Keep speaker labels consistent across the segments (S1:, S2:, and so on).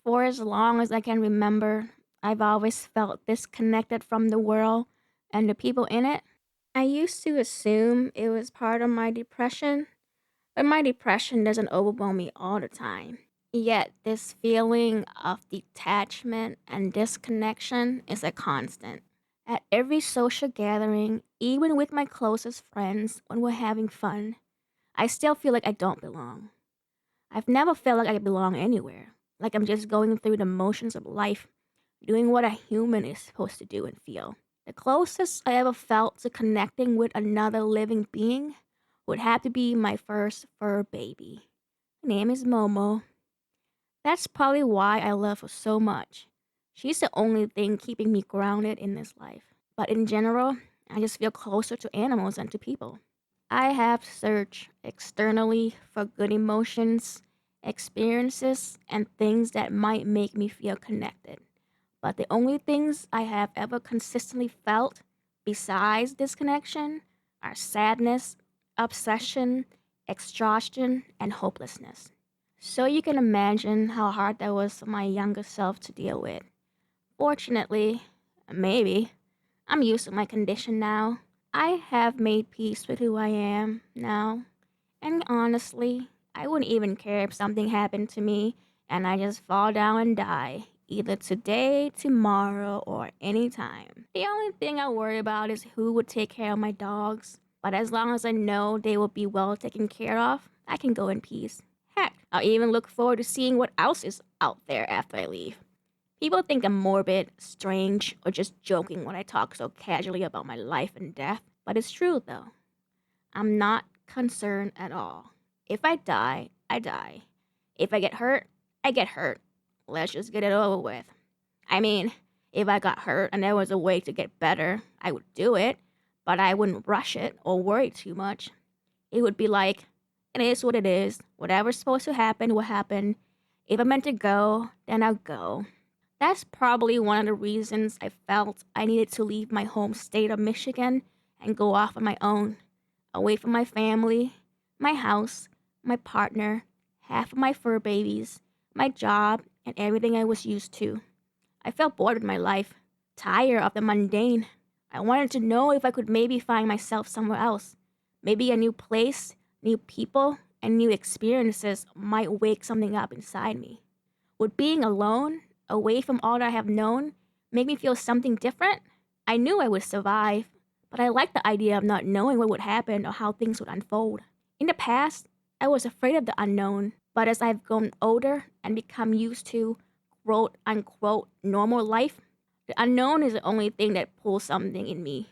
S1: For as long as I can remember, I've always felt disconnected from the world and the people in it. I used to assume it was part of my depression, but my depression doesn't overwhelm me all the time. Yet, this feeling of detachment and disconnection is a constant. At every social gathering, even with my closest friends when we're having fun, I still feel like I don't belong. I've never felt like I belong anywhere, like I'm just going through the motions of life, doing what a human is supposed to do and feel. The closest I ever felt to connecting with another living being would have to be my first fur baby. Her name is Momo. That's probably why I love her so much. She's the only thing keeping me grounded in this life. But in general, I just feel closer to animals than to people. I have searched externally for good emotions, experiences, and things that might make me feel connected. But the only things I have ever consistently felt besides this connection are sadness, obsession, exhaustion, and hopelessness. So you can imagine how hard that was for my younger self to deal with. Fortunately, maybe, I'm used to my condition now. I have made peace with who I am now. And honestly, I wouldn't even care if something happened to me and I just fall down and die, either today, tomorrow, or anytime. The only thing I worry about is who would take care of my dogs. But as long as I know they will be well taken care of, I can go in peace. Heck, I'll even look forward to seeing what else is out there after I leave. People think I'm morbid, strange, or just joking when I talk so casually about my life and death, but it's true though. I'm not concerned at all. If I die, I die. If I get hurt, I get hurt. Let's just get it over with. I mean, if I got hurt and there was a way to get better, I would do it, but I wouldn't rush it or worry too much. It would be like, it is what it is. Whatever's supposed to happen will happen. If I'm meant to go, then I'll go. That's probably one of the reasons I felt I needed to leave my home state of Michigan and go off on my own, away from my family, my house, my partner, half of my fur babies, my job, and everything I was used to. I felt bored with my life, tired of the mundane. I wanted to know if I could maybe find myself somewhere else. Maybe a new place, new people, and new experiences might wake something up inside me. Would being alone, away from all that I have known, make me feel something different? I knew I would survive, but I liked the idea of not knowing what would happen or how things would unfold. In the past, I was afraid of the unknown, but as I've grown older and become used to quote unquote normal life, the unknown is the only thing that pulls something in me.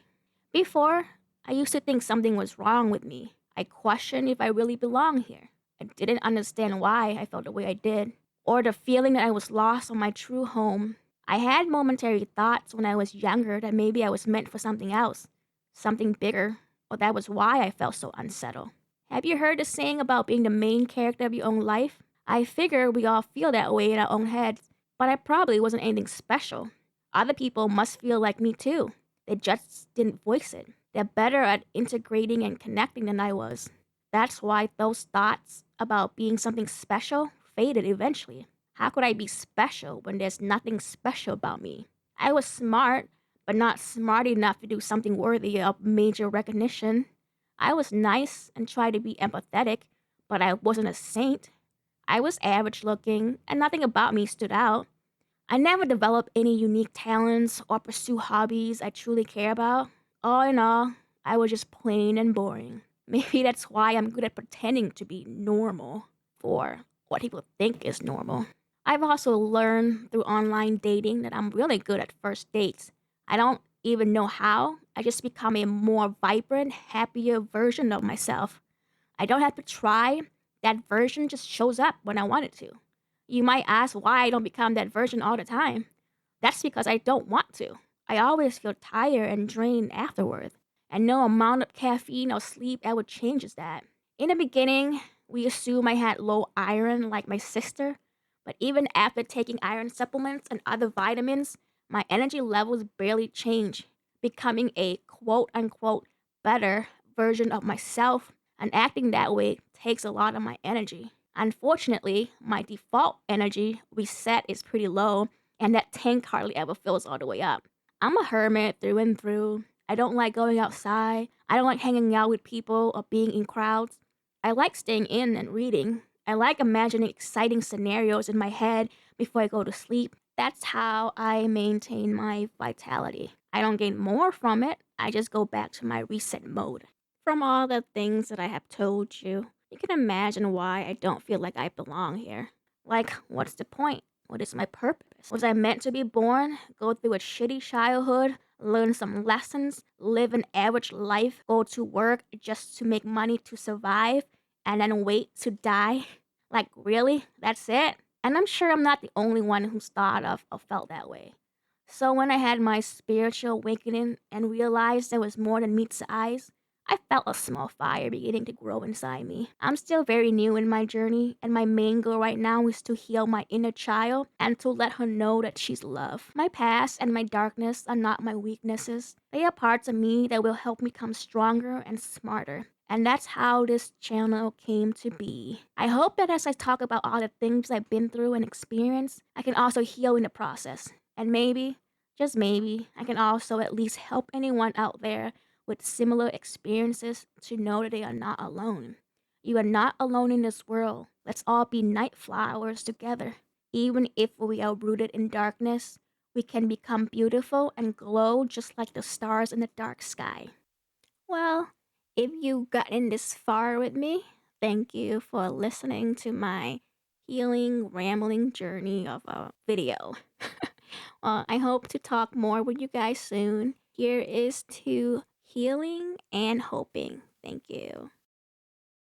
S1: Before, I used to think something was wrong with me. I questioned if I really belonged here. I didn't understand why I felt the way I did, or the feeling that I was lost on my true home. I had momentary thoughts when I was younger that maybe I was meant for something else, something bigger, or that was why I felt so unsettled. Have you heard the saying about being the main character of your own life? I figure we all feel that way in our own heads, but I probably wasn't anything special. Other people must feel like me too. They just didn't voice it. They're better at integrating and connecting than I was. That's why those thoughts about being something special faded eventually. How could I be special when there's nothing special about me? I was smart, but not smart enough to do something worthy of major recognition. I was nice and tried to be empathetic, but I wasn't a saint. I was average looking, and nothing about me stood out. I never developed any unique talents or pursue hobbies I truly care about. All in all, I was just plain and boring. Maybe that's why I'm good at pretending to be normal for what people think is normal. I've also learned through online dating that I'm really good at first dates. I don't even know how, I just become a more vibrant, happier version of myself. I don't have to try, that version just shows up when I want it to. You might ask why I don't become that version all the time. That's because I don't want to. I always feel tired and drained afterward, and no amount of caffeine or sleep ever changes that. In the beginning, we assume I had low iron like my sister, but even after taking iron supplements and other vitamins, my energy levels barely change. Becoming a quote unquote better version of myself and acting that way takes a lot of my energy. Unfortunately, my default energy reset is pretty low, and that tank hardly ever fills all the way up. I'm a hermit through and through. I don't like going outside. I don't like hanging out with people or being in crowds. I like staying in and reading. I like imagining exciting scenarios in my head before I go to sleep. That's how I maintain my vitality. I don't gain more from it, I just go back to my reset mode. From all the things that I have told you, you can imagine why I don't feel like I belong here. Like, what's the point? What is my purpose? Was I meant to be born, go through a shitty childhood, learn some lessons, live an average life, go to work just to make money to survive, and then wait to die? Like, really? That's it? And I'm sure I'm not the only one who's thought of or felt that way. So when I had my spiritual awakening and realized there was more than meets the eyes, I felt a small fire beginning to grow inside me. I'm still very new in my journey, and my main goal right now is to heal my inner child and to let her know that she's loved. My past and my darkness are not my weaknesses. They are parts of me that will help me become stronger and smarter. And that's how this channel came to be. I hope that as I talk about all the things I've been through and experienced, I can also heal in the process. And maybe, just maybe, I can also at least help anyone out there with similar experiences to know that they are not alone. You are not alone in this world. Let's all be night flowers together. Even if we are rooted in darkness, we can become beautiful and glow just like the stars in the dark sky. Well, if you gotten this far with me, thank you for listening to my healing, rambling journey of a video. I hope to talk more with you guys soon. Here is to healing and hoping. Thank you.